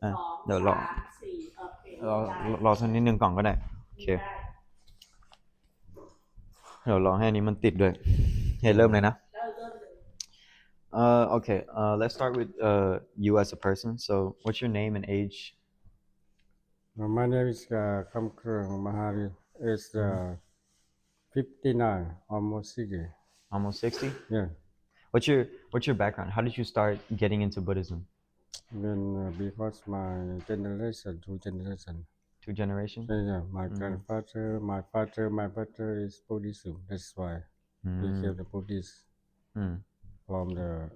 อ่ะเดี๋ยวรอรอสักนิดนึงก่อนก็ได้โอเคเดี๋ยวรอให้อันนี้มันติดด้วยเฮ้ยเริ่มเลยนะokay let's start with you as a person so what's your name and age My name is Kamkrung Mahari. It's 59, almost 60. almost 60 Yeah. what's your background how did you start getting into Buddhism Then because my generation, two generation. two generations Yeah, my grandfather, my father, my brother is Buddhism. That's why we became the Buddhist from the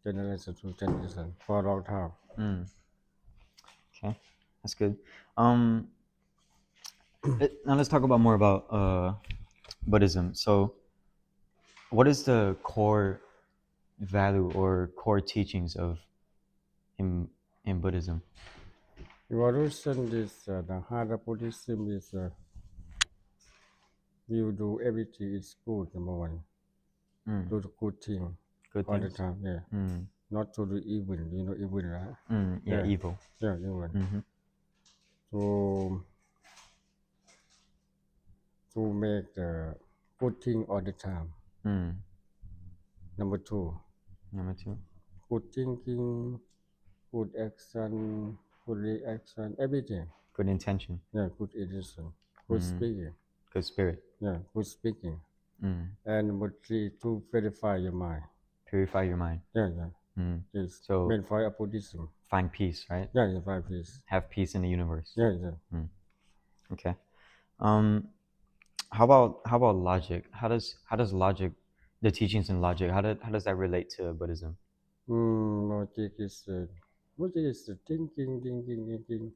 generation to generation for a long time. okay that's good um now let's talk about more about Buddhism so what is the core value or core teachings of in Buddhism Evolution is the heart of Buddhism is you do everything is good, number one. Do the good thing good all the things time, yeah. Not to do evil, you know evil, right? yeah evil Yeah, evil. To make the good thing all the time. Number two, number two good thinking, good action, good reaction, everything. good intention Yeah, good intention, good speaking. good spirit Yeah, good speaking. And number three, to verify your mind. purify your mind Yeah, yeah. It's so meant for a Buddhism. find peace right Yeah, yeah, five peace. have peace in the universe Yeah, yeah. okay how about logic how does logic the teachings in logic how does that relate to Buddhism Logic is thinking,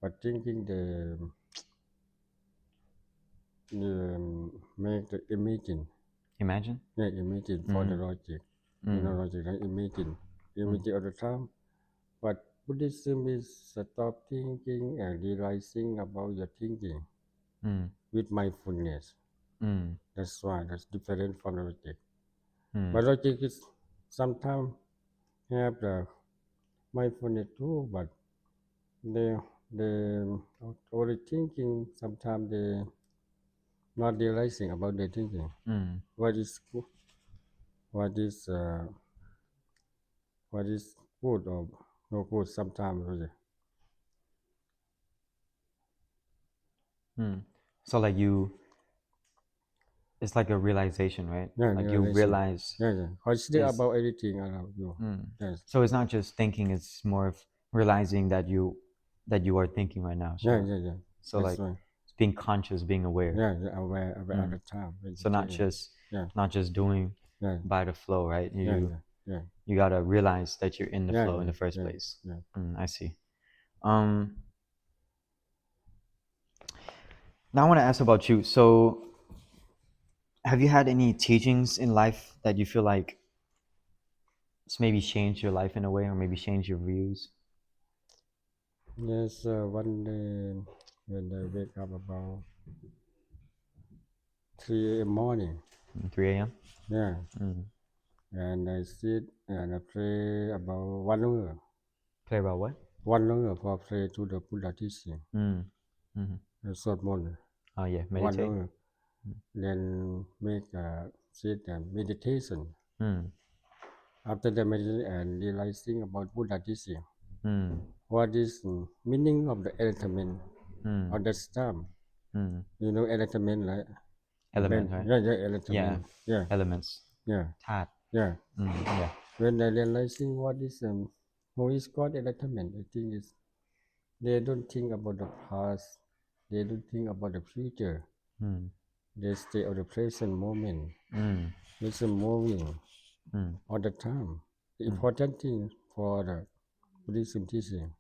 but thinking the make the imagine. imagine Yeah, imagine for the logic. Logic and imagine all the time. But Buddhism is stop thinking and realizing about your thinking with mindfulness. That's why that's different from the logic. But logic is sometimes have the mindfulness too, but they they only thinking sometimes they not realizing about their thinking. What is good, what is what is good or no good sometimes really. so like you it's like a realization right Yeah, like you realizing. realize Yeah. Consider is about everything around you. Yes. so it's not just thinking it's more of realizing that you are thinking right now Yeah, yeah, yeah. so That's like right. being conscious being aware Yeah, yeah, aware at the time. When so you not think. just Yeah, not just doing yeah, by the flow right yeah, you yeah, yeah, you gotta realize that you're in the yeah, flow in yeah, the first yeah, place yeah. I see um now I want to ask about you so have you had any teachings in life that you feel like it's maybe changed your life in a way or maybe changed your views Yes, one day when I wake up about 3 a.m. morning, 3 a.m yeah, and I sit and I pray about 1 hour. play about what 1 hour for pray to the Buddha teaching. Short morning. oh yeah 1 meditate hour. Then make sit and meditation. After the meditation and realizing about Buddha teaching, what is meaning of the enlightenment understand? You know enlightenment, right? element right Yeah, yeah, yeah enlightenment. Yeah, elements yeah, tat yeah. yeah When I realizing what is who is called enlightenment, I think is they don't think about the past, they don't think about the future. They stay on the present moment. It's moving all the time. The important thing for the Buddhism teaching,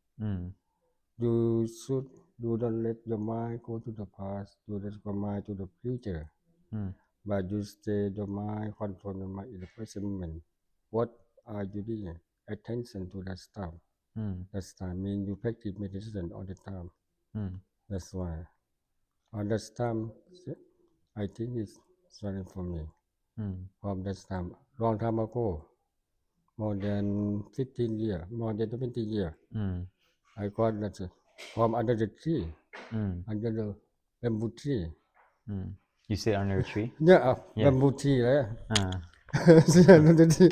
you should you don't let your mind go to the past, you let your mind to the future, but you stay your mind, control your mind in the present moment. What are you doing? Attention to that stuff. That's time mean you practice meditation all the time. That's why. All that time, I think it's starting for me. From that time, long time ago, more than 15 years, more than 20 years. I got that from under the tree, Mm. under the bamboo tree. Mm. You sit under a tree? Yeah, Yeah. bamboo tree, right? Uh, Sit under the tree.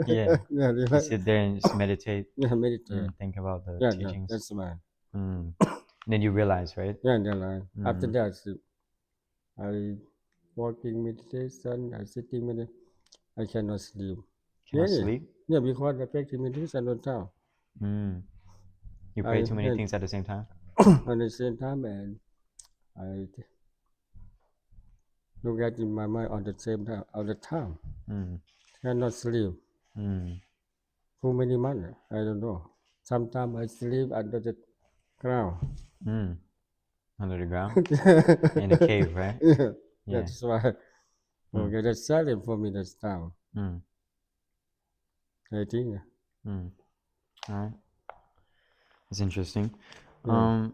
yeah. Yeah, You right. sit there and just meditate, Yeah, meditate. think about the Yeah, teachings. that's right. Mm. Then you realize, right? Yeah, yeah, right. After Mm. that, I walking meditation, I sitting meditation, I cannot sleep. Cannot Really? sleep? Yeah, because I practice meditation all the time. Mm. You pray I too many yeah, things at the same time? at the same time, and I look at in my mind all the same time, all the time. Mm. Cannot sleep. Mm. Too many months, I don't know. Sometimes I sleep under the ground. Mm. Under the ground? In a cave, right? Yeah, Yeah. that's why. Okay, that's silent for me this time. Mm. I think. Mm. All right. That's interesting. Yeah.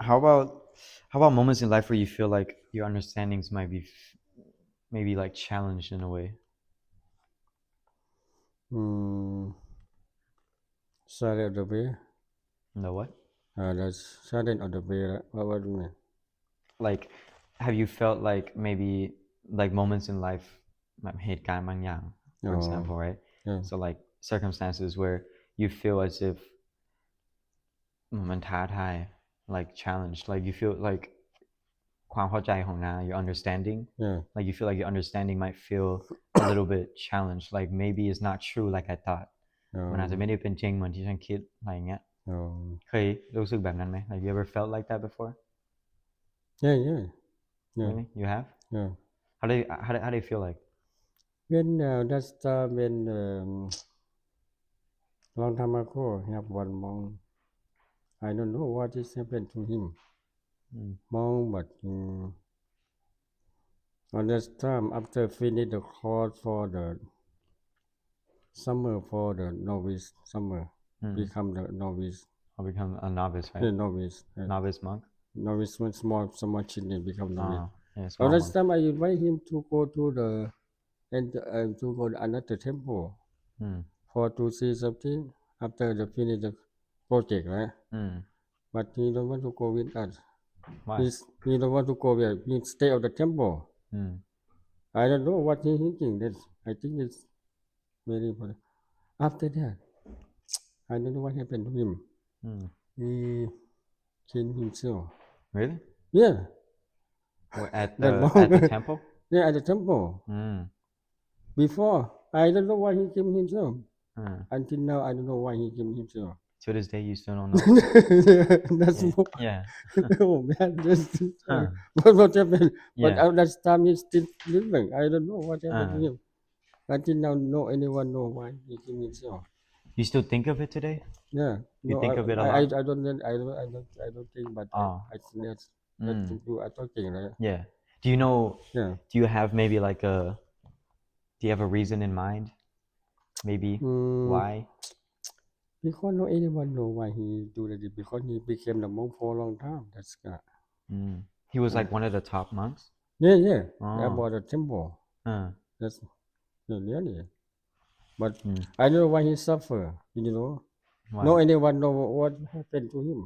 How about moments in life where you feel like your understandings might be maybe like challenged in a way? Silent of the way. No what? That's silent of the way. What do you mean? Like, have you felt like maybe like moments in life, แบบเหตุการณ์บางอย่าง for Oh, example, right? yeah. So like circumstances where you feel as if มันท้าทาย like challenged, like you feel like ความเข้าใจของนา your understanding, Yeah. like you feel like your understanding might feel a little bit challenged, like maybe it's not true like I thought. มันอาจจะไม่ได้เป็นจริงเหมือนที่ฉันคิดอะไรอย่างเงี้ย Oh. เคยรู้สึกแบบนั้นไหม like you ever felt like that before? Yeah, yeah. Yeah. Really? You have? Yeah. How do you feel like? When that's when long time ago, have one monk. I don't know what is happened to him. Monk, but on that time after finish the course for the summer for the novice summer, become the novice. I'll become a novice, right? Yeah, novice. Novice monk? Novice when small children become novice. Yeah, So small last monk. time I invite him to go to the and to go to another temple for to see something after the finish the project, right? But he don't want to go with us. Why? He don't want to go there. He stay at the temple. I don't know what he thinking. That I think it's very important. After that, I don't know what happened to him. He killed himself. Really? Yeah. At That the monk. at the temple? Yeah, at the temple. Before, I don't know why he killed himself. Until now, I don't know why he killed himself. To this day, you still don't know? That's Yeah. oh man, that's what happened. But Yeah. at that time he's still living. I don't know what happened to him. Until now, no anyone know why he killed himself. You still think of it today? Yeah. You think of it a I lot? don't think, but I think that's you are talking, right? Yeah. Do you know? Yeah. Do you have maybe like a? Do you have a reason in mind? Maybe why? Because no anyone know why he do that. Because he became the monk for a long time. That's He was like one of the top monks. Yeah. About the temple. That's really. But I don't know why he suffer. You know. Why? No anyone know what happened to him.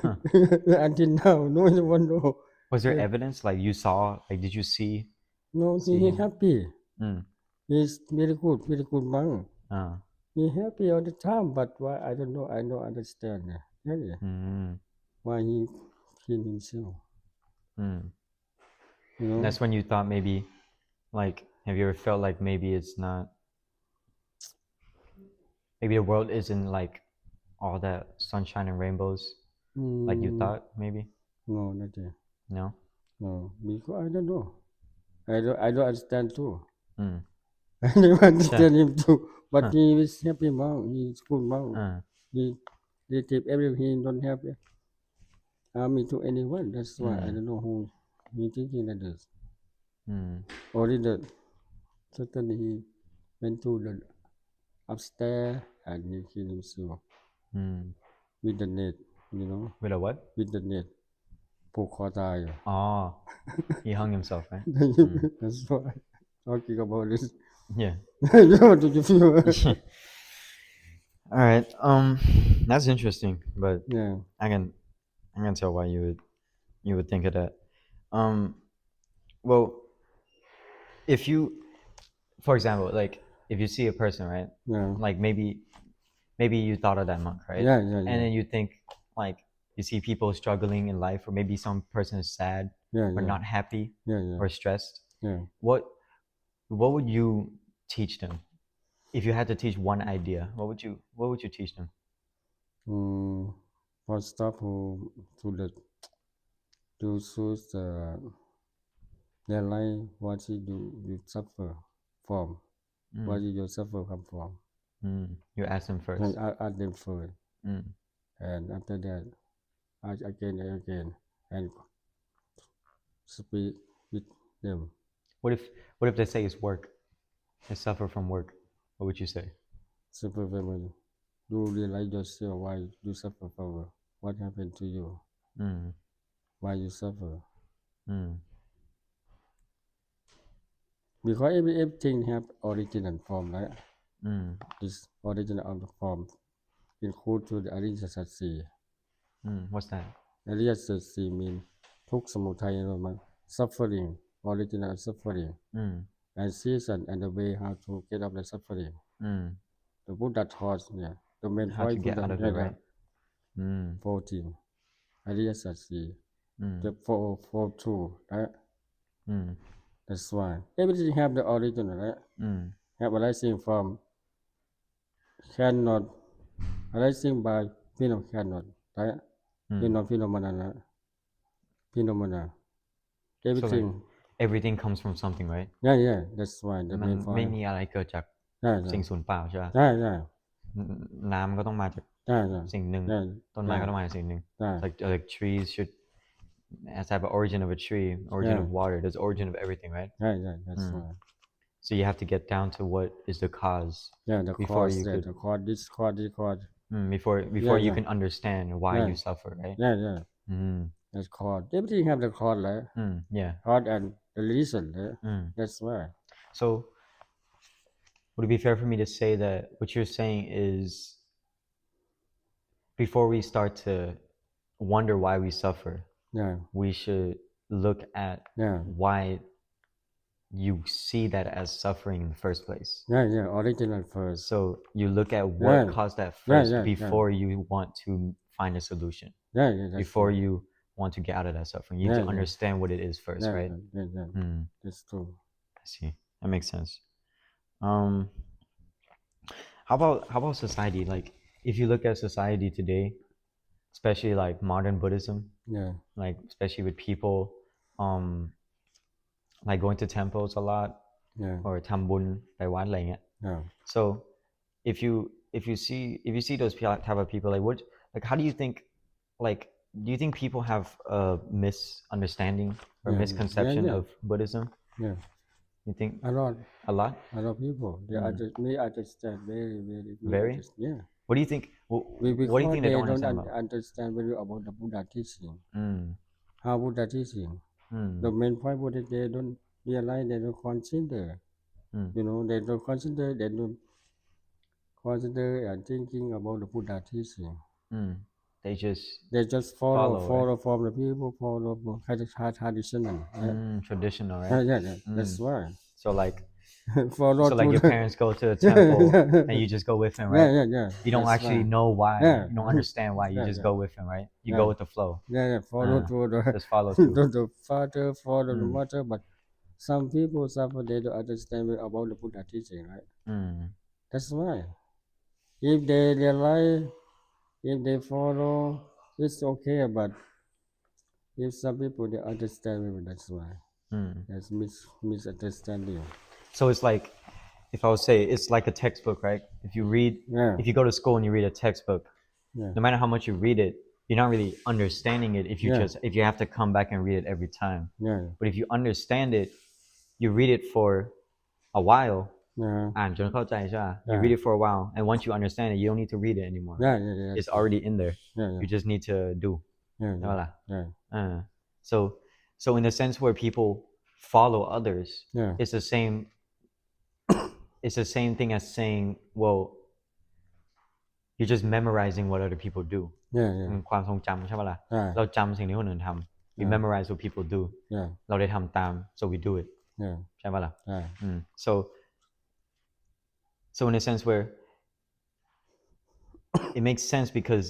Until now, no one know. Was there evidence? Like you saw? Like did you see? No, he happy. Mm. He's very good monk. Uh. He happy all the time, but why I don't know. I don't understand. Really. Why he killed himself. You know. That's when you thought maybe, like, have you ever felt like maybe it's not, maybe the world isn't like all that sunshine and rainbows, like you thought maybe? No, not yet. No. No, because I don't know. I don't understand too. I never Sure. understand him too. But he is happy monk. He is good monk. He keep everything. He don't have army to anyone. That's why I don't know who he thinking that is. Only the certainly he went to the upstairs and he killed himself with the net. You know. With a what? With the net. ผูกคอตาย Oh, he hung himself, right? That's why talking about this. Yeah. What did you feel? All right. That's interesting, but Yeah, I can tell why you would think of that. Um, well, if you, for example, like if you see a person, right? yeah, Like maybe you thought of that monk, right? yeah, yeah, And yeah, then you think like you see people struggling in life, or maybe some person is sad yeah, or yeah, not happy yeah, yeah, or stressed. yeah. What would you teach them if you had to teach one idea? What would you teach them? Mm, for stuff who to the to choose their life, what you suffer from, what Mm, did you suffer come from, you ask them and first. ask them first, Mm. and after that, ask again and again, and speak with them. What if they say it's work? They suffer from work. What would you say? Super family. Do realize yourself why you suffer from what happened to you, Mm, why you suffer. mm, Because everything have original form, right? mm, This original of the form include to the Ariya Satsi. What's that? Ariya Satsi mean ทุกข์สมุทัย suffering, original suffering, Mm, and season and the way how to get out of the suffering. mm. The Buddha taught, yeah, the main How to point get Buddha, out of yeah, it, yeah, right? Mm, 14. Ariya Satsi, mm, the four two, right? mm, That's why everything have the original, right? mm, Have arising from cannot, arising by cannot, right? mm. Phenomena, phenomena. So like Everything, everything comes from something, right? yeah, yeah. That's why the มัน main ไม่ point. มีอะไรเกิดจาก Yeah, สิ่ง yeah, สูญเปล่าใช่ปะ yeah, yeah, น้ำก็ต้องมาจาก yeah, yeah, สิ่งหนึ่ง yeah, ต้นไม้ yeah, ก็ต้องมาจากสิ่งหนึ่ง yeah, like trees should as have an origin of a tree, origin yeah, of water. There's origin of everything, right? yeah, yeah. That's Mm. why. So you have to get down to what is the cause Yeah, the before cause, you yeah, could the cause, this cause, this cause. before Yeah, you yeah, can understand why yeah, you suffer, right? yeah, yeah. Mm. That's cause. Everything have the cause, right? Yeah. Cause and the reason, right? Mm. That's why. So would it be fair for me to say that what you're saying is before we start to wonder why we suffer, Yeah, we should look at yeah, why you see that as suffering in the first place. yeah, yeah. Original first. So you look at what Yeah, caused that yeah, first yeah, yeah, before you want to find a solution. yeah, yeah. That's Before true. you want to get out of that suffering, you need Yeah, to yeah, understand what it is first, yeah, right? yeah, yeah. Mm, That's true. I see. That makes sense. Um, how about society? Like, if you look at society today, especially like modern Buddhism, Yeah, like especially with people, like going to temples a lot yeah, or ทำบุญไปวัดอะไรเงี้ย yeah. So if you see those type of people, like what, like how do you think, like do you think people have a misunderstanding or Yeah, misconception yeah, of Buddhism? yeah. You think A lot, a lot? a lot of people. They may understand very, Very? yeah. What do you think? What do you Because think they they don't don't understand about? understand very well about the Buddha teaching. Mm, How Buddha teaching. The mm, main point Buddha they don't realize, they don't consider. mm, They don't consider, they don't consider and thinking about the Buddha teaching. mm. They just They just follow, right? from the people, follow traditional. Traditional, Yeah, right? yeah, yeah. That's why. So like Follow so to like your the parents go to a temple and you just go with them, right? yeah. You don't That's actually why. know why. Yeah. You don't understand why. You Yeah, just yeah, go with him, right? You yeah. go with the flow. Yeah, follow to the Just follow through. to the father, follow the Mm, mother, but some people suffer, they don't understand about the Buddha teaching, right? mm, That's why. If they realize, if they follow, it's okay, but if some people they understand, that's why. mm. That's misunderstanding. So it's like, if I would say, it's like a textbook, right? Yeah, If you go to school and you read a textbook, yeah, no matter how much you read it, you're not really understanding it Yeah. if you have to come back and read it every time. yeah, But if you understand it, you read it for a while. yeah, อ่านจนเข้าใจใช่ปะ You Yeah. read it for a while, and once you understand it, you don't need to read it anymore. yeah, right? yeah, It's already in there. yeah, You just need to do. yeah, ใช่ปะล่ะ yeah, So in the sense where people follow others, yeah, it's the same. It's the same thing as saying, well, you're just memorizing what other people do yeah yeah ความทรงจำใช่ปะล่ะ ใช่ เราจำสิ่งที่คนอื่นทำ we memorize what people do yeah เราได้ทำตาม so we do it yeah ใช่ปะล่ะ ใช่ so in a sense where it makes sense because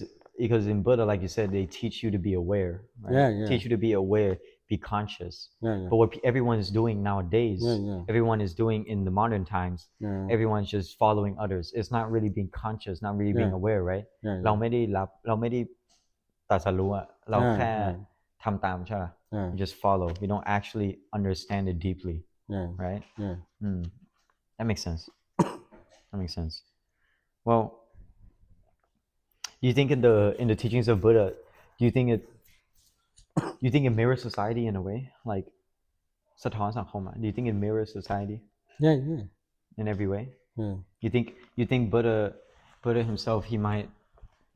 in Buddha, like you said, they teach you to be aware, right? Yeah. Teach you to be aware, be conscious. Yeah. But what everyone is doing nowadays, Yeah. everyone is doing in the modern times, Yeah. everyone's just following others. It's not really being conscious, not really being aware, right? เราไม่ได้ตรัสรู้อะเราแค่ทำตามใช่ปะ We just follow. We don't actually understand it deeply, right? Yeah. That makes sense. That makes sense. Well, do you think in the teachings of Buddha, do you think it mirrors society in a way, like สะท้อนสังคมอะ do you think it mirrors society Yeah. in every way? Yeah. You think Buddha himself, he might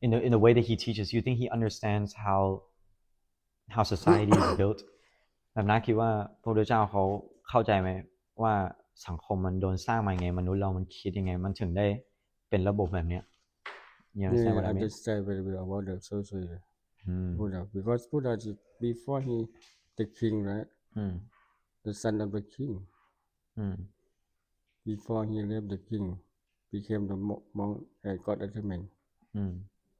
in the way that he teaches, you think he understands how society is built? แบบนักคิดว่าพระพุทธเจ้าเขาเข้าใจไหมว่าสังคมมันโดนสร้างมาไงมนุษย์เรามันคิดยังไงมันถึงได้เป็นระบบแบบเนี้ย You understand what I I mean? understand very well about the social Buddha because Buddha before he the king, right? The son of the king. Before he left the king, became the monk and got enlightenment.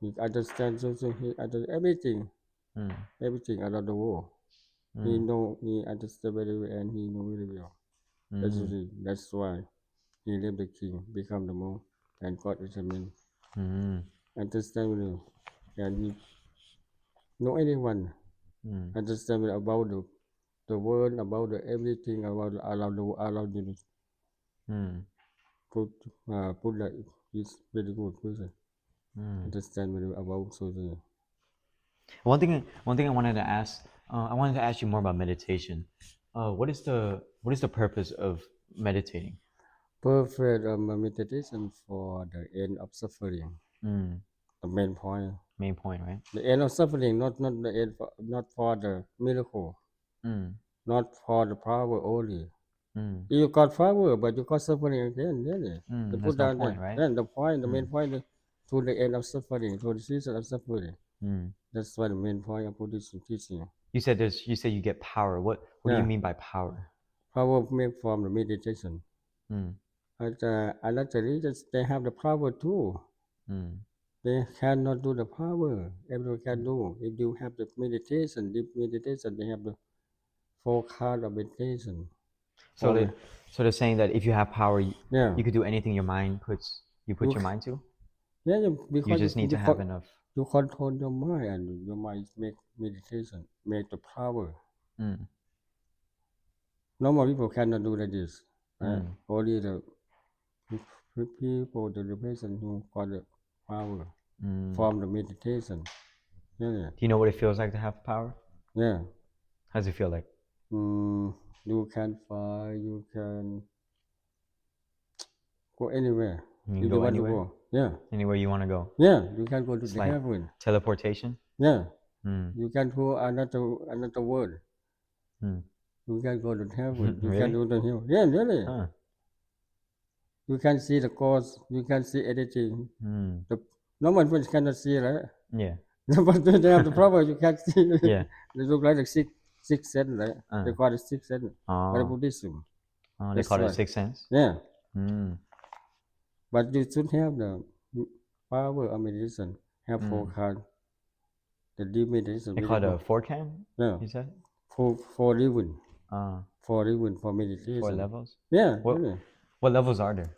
He understands social. He understands everything around the world. He understands very well and he knows very well. That's why he left the king, become the monk and got enlightenment. Understand very well. And he know anyone. Understand about the world, about everything around you. Buddha is very good person. Understand very well about social. One thing I wanted to ask, I wanted to ask you more about meditation. What is the purpose of meditating? Perfect meditation for the end of suffering. The main point. Main point, right? The end of suffering, not the end, not for the miracle, not for the power only. You got power, but you got suffering again. The That's no point, right? Then the point, the main point is to the end of suffering, to the season of suffering. That's why the main point of Buddhist teaching. You said you get power. What do you mean by power? Power made from the meditation. Another religions, they have the power too. They cannot do the power. Everyone can do. If you have the meditation, deep meditation, they have the 4 kinds of meditation. So they're saying that if you have power, you could do anything your mind put your mind to? Yeah, because you just need to have enough. You control your mind and your mind make meditation, make the power. Normal people cannot do like this. Only the people, the person who got the power from the meditation. Do you know what it feels like to have power? Yeah. How does it feel like? You can fly, you can go anywhere. You go anywhere? To go. Yeah. Anywhere you want to go? Yeah, you can go to the like heaven. Teleportation? Yeah. You can go another world. You can go to heaven. You Really? can do the hill. Yeah, really. You can see the ghost. You can see anything. Normal people cannot see, right? Yeah. But they have the power. You can see. Yeah. They look like the sixth sense, right? They call it sixth sense. By Buddhism. They call it sixth sense? Yeah. But you should have the power of meditation. Have 4 kinds. The deep meditation. They call it a 4-can? Yeah. You said? 4 levels. 4 levels for 4 meditation. levels? Yeah. What levels are there?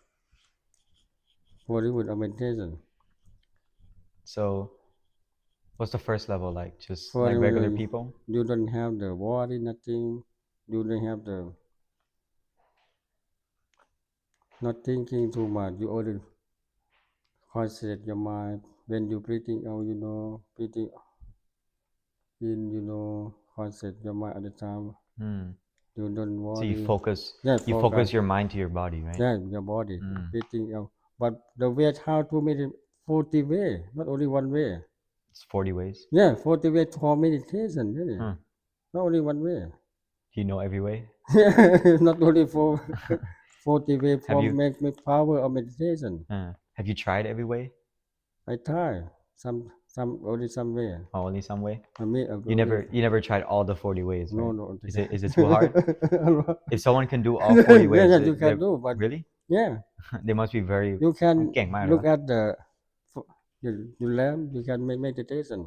4 levels of meditation. So, what's the first level like? Just For like regular you- people? You don't have the worry, nothing. You don't have the not thinking too much. You only concentrate your mind. When you breathing out, breathing in, concentrate your mind at the time. You don't worry. So you focus. Yeah, You focus your mind to your body, right? Yeah, your body. Breathing out. But the way how to meditate, 40 way, not only one way. It's 40 ways. Yeah, 40 way for meditation, really. Not only one way. Do you know every way? Not only for 40 way for you- make power of meditation. Have you tried every way? I try some only some way. Oh, only some way. I mean, You never tried all the 40 ways, no right? no. Is it too hard? If someone can do all 40 ways, yeah, you can they're- do, but really? yeah, They must be very you can เก่งมากเลย look วะ at the you learn, you can make meditation.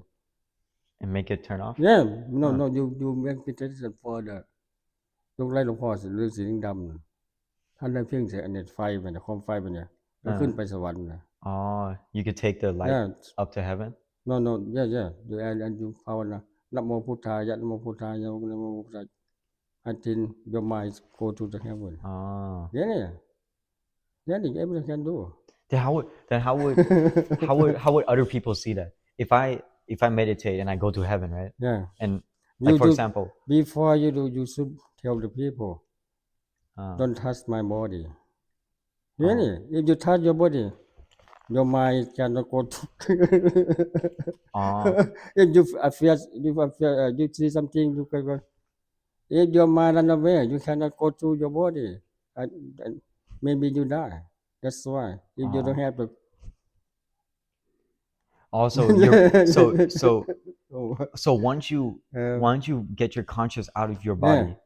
and make it turn off. Yeah, no, you make meditation for the ลูกไล่หลวงพ่อสีฤาษีลิงดำน่ะท่านได้เพ่งใส่อันเน็ตไฟไปเนี่ยโคมไฟไปเนี่ยแล้วขึ้นไปสวรรค์นะ Oh, you could take the light Yeah. up to heaven. No, yeah. You and you ภาวนานะโมพุทธายะนะโมพุทธายะนะโมพุทธายะ until your mind go to the heaven. Oh. Yeah, everyone can do. Then how would other people see that? If I meditate and I go to heaven, right? Yeah. And like for You- example, Before you do, you should tell the people, uh, don't touch my body. Really, if you touch your body, your mind cannot go to. oh, If you fear, you see something, you can go. If your mind run away, you cannot go to your body, and maybe you die. That's why. If you don't have the. also you're Oh, so once you get your conscious out of your body,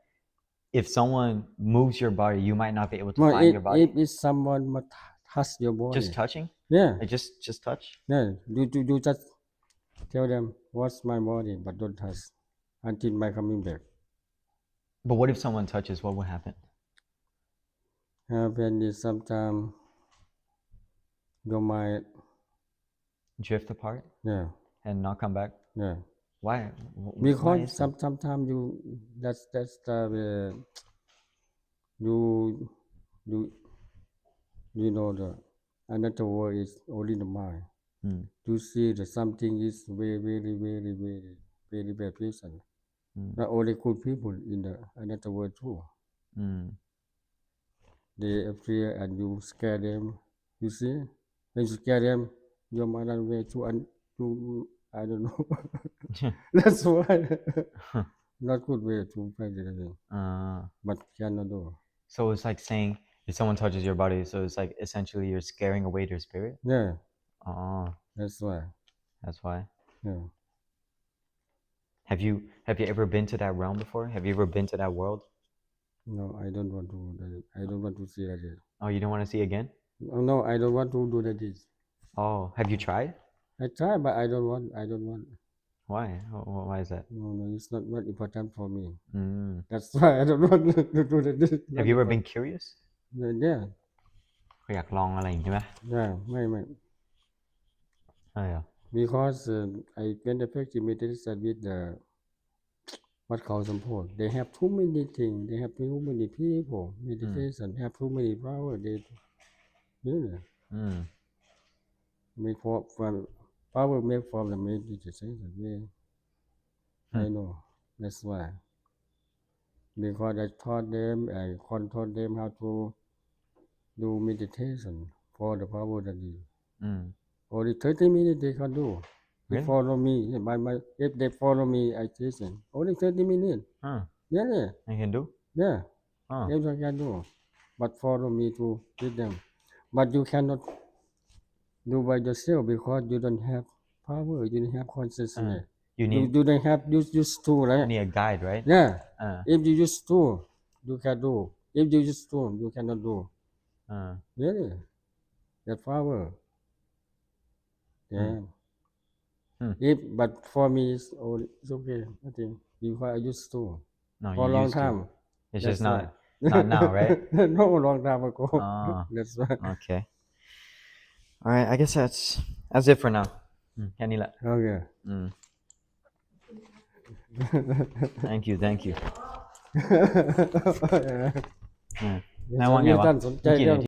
if someone moves your body, you might not be able to no, find your body. if someone must touch your body, Just touching? yeah, Like just touch? yeah. You just tell them what's my body, but don't touch until my coming back. But what if someone touches? What would happen? Happen is sometimes your mind, Drift apart yeah, and not come back? yeah. Why? Why Because is that? sometimes you that's the you know the another word is only the mind. Mm. To see that something is very bad person. Not only good people in the another world too. Mm. They appear and you scare them. You see, when you scare them, your mind run away to I don't know. That's why not good way to fight it again. But cannot do. So it's like saying if someone touches your body, so it's like essentially you're scaring away their spirit. Yeah, Oh, that's why. that's why. Yeah. Have you ever been to that realm before? Have you ever been to that world? No, I don't want to do that. I don't want to see that. Oh, you don't want to see again? No, I don't want to do that. Oh, have you tried? I try, but I don't want. Why? Why is that? No, it's not important for me. Mm. That's why I don't want to do that. Have you ever been curious? Yeah, อยากลองอะไรอย่างนี้ไหม yeah, ไม่ ใช่เหรอ because I went to practice meditation with the what called some people. They have too many things. They have too many people. Meditation have too many power. They yeah. Mm. Make from power make from the meditation. Yeah. I know. That's why. Because I taught them, I control them how to do meditation for the power that is. Mm. Only 30 minutes they can do. They Really? follow me. If they follow me, I teach them. Only 30 minutes. Huh. Yeah. I can do? Yeah. Oh. Everyone can do. But follow me to teach them. But you cannot do by yourself because you don't have power. You don't have consciousness. You need You don't have use to, right? a guide, right? Yeah. Uh, If you use to, you can do. If you use to, you cannot do. Really? That power. Yeah. But for me, it's okay. I think because I used to no, for a you long used to. time. It's That's just not why. not now, right? No, long time ago. Ah. That's why. Okay. All right. I guess that's it for now. แค่นี้แหละ Okay. Thank you. นาย นายว่าไงวะ ท่านสนใจ กี่ เรื่ นา อง ที